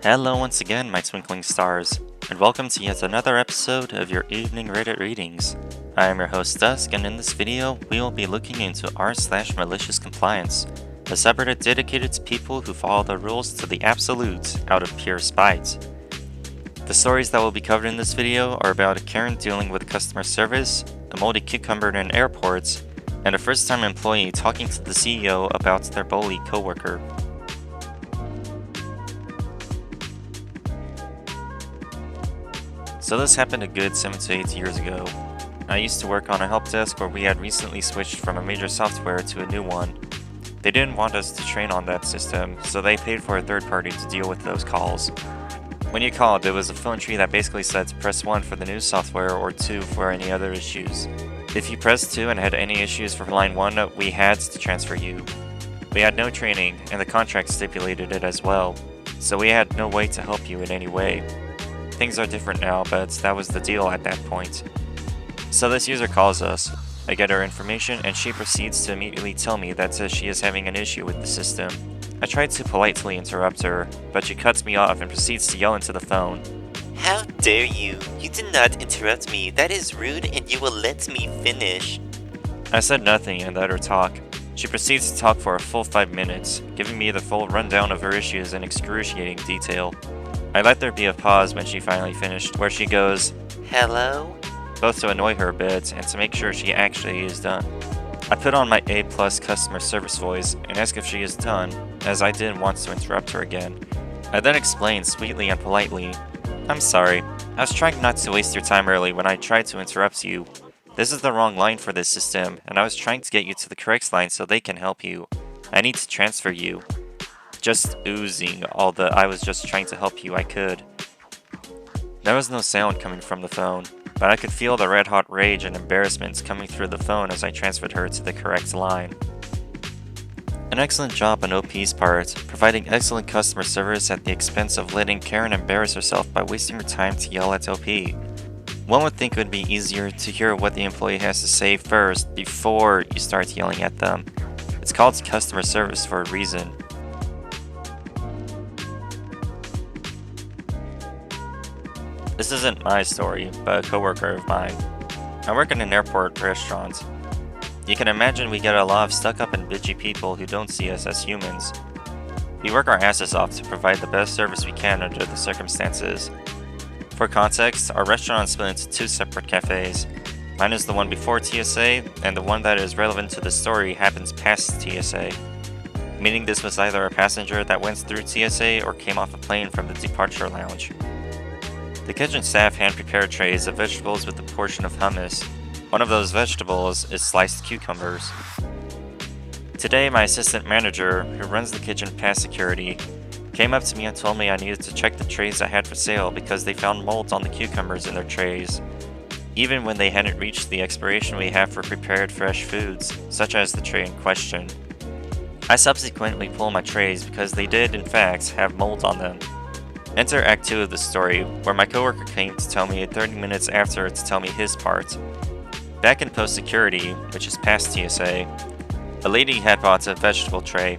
Hello once again, my twinkling stars, and welcome to yet another episode of your evening Reddit readings. I am your host Dusk, and in this video, we will be looking into r/Maliciouscompliance, a subreddit dedicated to people who follow the rules to the absolute out of pure spite. The stories that will be covered in this video are about a Karen dealing with customer service, a moldy cucumber in an airport, and a first-time employee talking to the CEO about their bully coworker. So this happened a good 7 to 8 years ago. I used to work on a help desk where we had recently switched from a major software to a new one. They didn't want us to train on that system, so they paid for a third party to deal with those calls. When you called, there was a phone tree that basically said to press 1 for the new software or 2 for any other issues. If you pressed 2 and had any issues for line 1, we had to transfer you. We had no training, and the contract stipulated it as well, so we had no way to help you in any way. Things are different now, but that was the deal at that point. So this user calls us. I get her information and she proceeds to immediately tell me that she is having an issue with the system. I tried to politely interrupt her, but she cuts me off and proceeds to yell into the phone. How dare you? You did not interrupt me. That is rude and you will let me finish. I said nothing and let her talk. She proceeds to talk for a full 5 minutes, giving me the full rundown of her issues in excruciating detail. I let there be a pause when she finally finished, where she goes, Hello? both to annoy her a bit and to make sure she actually is done. I put on my A+ customer service voice and ask if she is done, as I didn't want to interrupt her again. I then explained sweetly and politely, I'm sorry, I was trying not to waste your time early when I tried to interrupt you. This is the wrong line for this system, and I was trying to get you to the correct line so they can help you. I need to transfer you. Just oozing all the I was just trying to help you I could. There was no sound coming from the phone, but I could feel the red-hot rage and embarrassment coming through the phone as I transferred her to the correct line. An excellent job on OP's part, providing excellent customer service at the expense of letting Karen embarrass herself by wasting her time to yell at OP. One would think it would be easier to hear what the employee has to say first before you start yelling at them. It's called customer service for a reason. This isn't my story, but a coworker of mine. I work in an airport restaurant. You can imagine we get a lot of stuck-up and bitchy people who don't see us as humans. We work our asses off to provide the best service we can under the circumstances. For context, our restaurant is split into 2 separate cafes. Mine is the one before TSA, and the one that is relevant to the story happens past TSA. Meaning this was either a passenger that went through TSA or came off a plane from the departure lounge. The kitchen staff hand-prepared trays of vegetables with a portion of hummus. One of those vegetables is sliced cucumbers. Today, my assistant manager, who runs the kitchen past security, came up to me and told me I needed to check the trays I had for sale because they found mold on the cucumbers in their trays, even when they hadn't reached the expiration we have for prepared fresh foods, such as the tray in question. I subsequently pulled my trays because they did, in fact, have mold on them. Enter Act 2 of the story, where my coworker came to tell me 30 minutes after to tell me his part. Back in post-security, which is past TSA, a lady had bought a vegetable tray.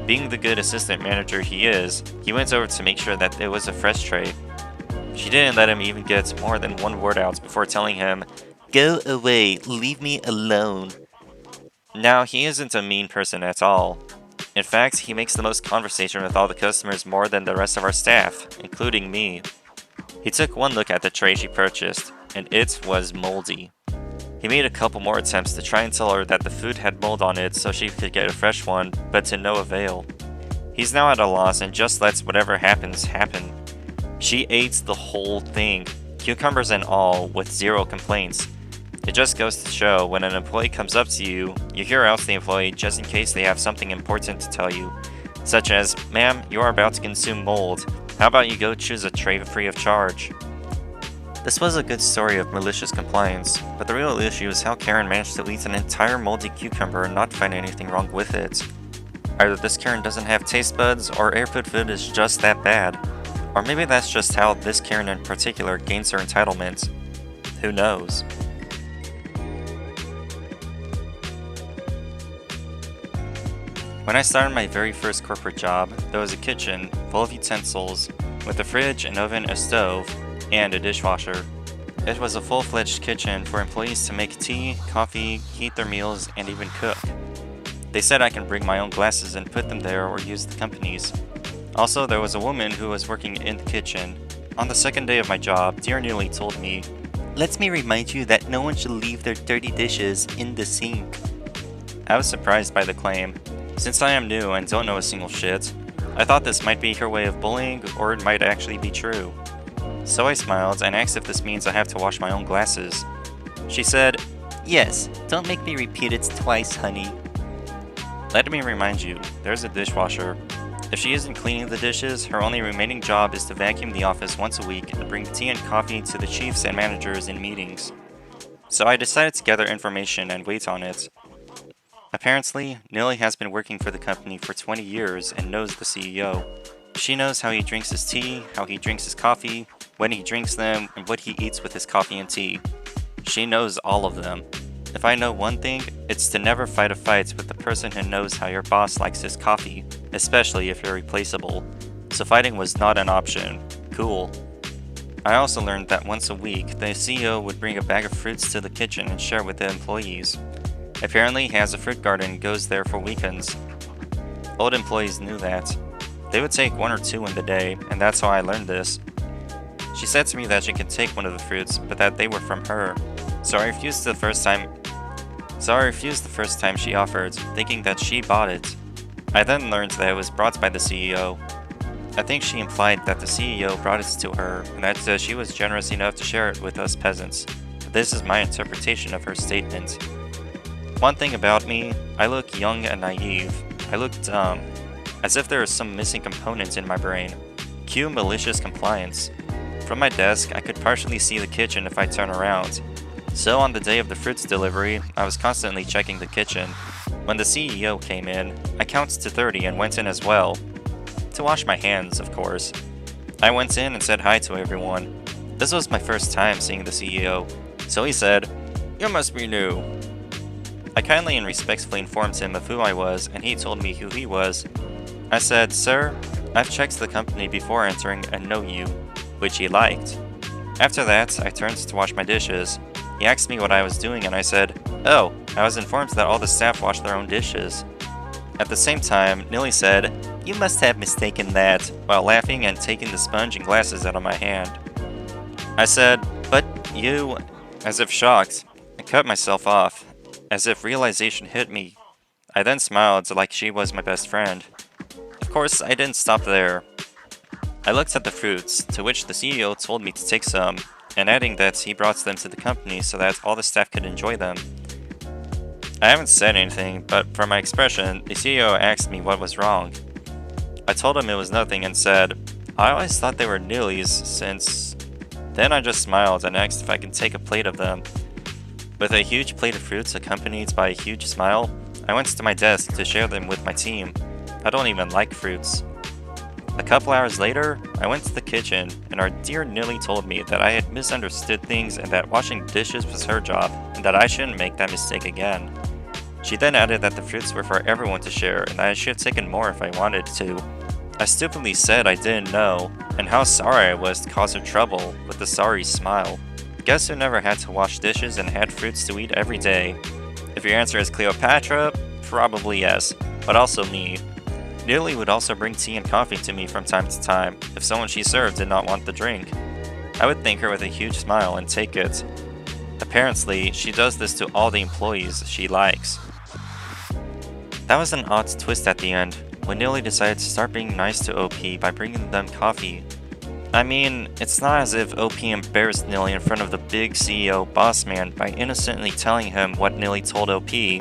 Being the good assistant manager he is, he went over to make sure that it was a fresh tray. She didn't let him even get more than one word out before telling him, Go away, leave me alone. Now, he isn't a mean person at all. In fact, he makes the most conversation with all the customers more than the rest of our staff, including me. He took one look at the tray she purchased, and it was moldy. He made a couple more attempts to try and tell her that the food had mold on it so she could get a fresh one, but to no avail. He's now at a loss and just lets whatever happens happen. She ate the whole thing, cucumbers and all, with 0 complaints. It just goes to show, when an employee comes up to you, you hear out the employee just in case they have something important to tell you, such as, ma'am, you are about to consume mold. How about you go choose a tray free of charge? This was a good story of malicious compliance, but the real issue is how Karen managed to eat an entire moldy cucumber and not find anything wrong with it. Either this Karen doesn't have taste buds, or airport food is just that bad. Or maybe that's just how this Karen in particular gains her entitlement. Who knows? When I started my very first corporate job, there was a kitchen full of utensils, with a fridge, an oven, a stove, and a dishwasher. It was a full-fledged kitchen for employees to make tea, coffee, heat their meals, and even cook. They said I can bring my own glasses and put them there or use the company's. Also, there was a woman who was working in the kitchen. On the second day of my job, dear Neely told me, "Let me remind you that no one should leave their dirty dishes in the sink." I was surprised by the claim. Since I am new and don't know a single shit, I thought this might be her way of bullying, or it might actually be true. So I smiled and asked if this means I have to wash my own glasses. She said, "Yes, don't make me repeat it twice, honey." Let me remind you, there's a dishwasher. If she isn't cleaning the dishes, her only remaining job is to vacuum the office once a week and bring tea and coffee to the chiefs and managers in meetings. So I decided to gather information and wait on it. Apparently, Nilly has been working for the company for 20 years and knows the CEO. She knows how he drinks his tea, how he drinks his coffee, when he drinks them, and what he eats with his coffee and tea. She knows all of them. If I know one thing, it's to never fight a fight with the person who knows how your boss likes his coffee, especially if you're replaceable. So fighting was not an option. Cool. I also learned that once a week, the CEO would bring a bag of fruits to the kitchen and share with the employees. Apparently, he has a fruit garden and goes there for weekends. Old employees knew that. They would take one or two in the day, and that's how I learned this. She said to me that she could take one of the fruits, but that they were from her. So I refused the first time she offered, thinking that she bought it. I then learned that it was brought by the CEO. I think she implied that the CEO brought it to her, and that she was generous enough to share it with us peasants. But this is my interpretation of her statement. One thing about me, I look young and naive. I look dumb, as if there is some missing component in my brain. Cue malicious compliance. From my desk, I could partially see the kitchen if I turn around. So on the day of the fruits delivery, I was constantly checking the kitchen. When the CEO came in, I counted to 30 and went in as well. To wash my hands, of course. I went in and said hi to everyone. This was my first time seeing the CEO, so he said, "You must be new." I kindly and respectfully informed him of who I was, and he told me who he was. I said, "Sir, I've checked the company before entering and know you," which he liked. After that, I turned to wash my dishes. He asked me what I was doing, and I said, "Oh, I was informed that all the staff wash their own dishes." At the same time, Nilly said, "You must have mistaken that," while laughing and taking the sponge and glasses out of my hand. I said, "But you," as if shocked. I cut myself off, as if realization hit me. I then smiled like she was my best friend. Of course, I didn't stop there. I looked at the fruits, to which the CEO told me to take some, and adding that he brought them to the company so that all the staff could enjoy them. I haven't said anything, but from my expression, the CEO asked me what was wrong. I told him it was nothing and said, "I always thought they were Nilly's since..." Then I just smiled and asked if I could take a plate of them. With a huge plate of fruits accompanied by a huge smile, I went to my desk to share them with my team. I don't even like fruits. A couple hours later, I went to the kitchen, and our dear Nilly told me that I had misunderstood things and that washing dishes was her job, and that I shouldn't make that mistake again. She then added that the fruits were for everyone to share, and that I should have taken more if I wanted to. I stupidly said I didn't know, and how sorry I was to cause her trouble, with a sorry smile. Guess who never had to wash dishes and had fruits to eat every day? If your answer is Cleopatra, probably yes, but also me. Nilly would also bring tea and coffee to me from time to time, if someone she served did not want the drink. I would thank her with a huge smile and take it. Apparently, she does this to all the employees she likes. That was an odd twist at the end, when Nilly decided to start being nice to OP by bringing them coffee. I mean, it's not as if OP embarrassed Nilly in front of the big CEO boss man by innocently telling him what Nilly told OP.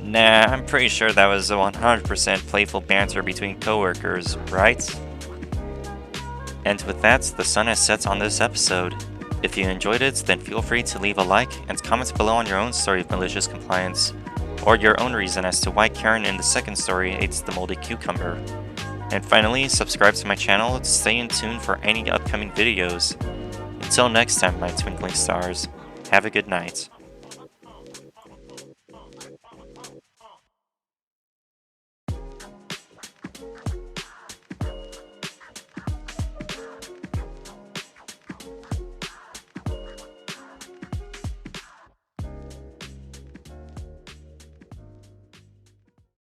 Nah, I'm pretty sure that was a 100% playful banter between coworkers, right? And with that, the sun has set on this episode. If you enjoyed it, then feel free to leave a like and comment below on your own story of malicious compliance, or your own reason as to why Karen in the second story hates the moldy cucumber. And finally, subscribe to my channel to stay in tune for any upcoming videos. Until next time, my twinkling stars, have a good night.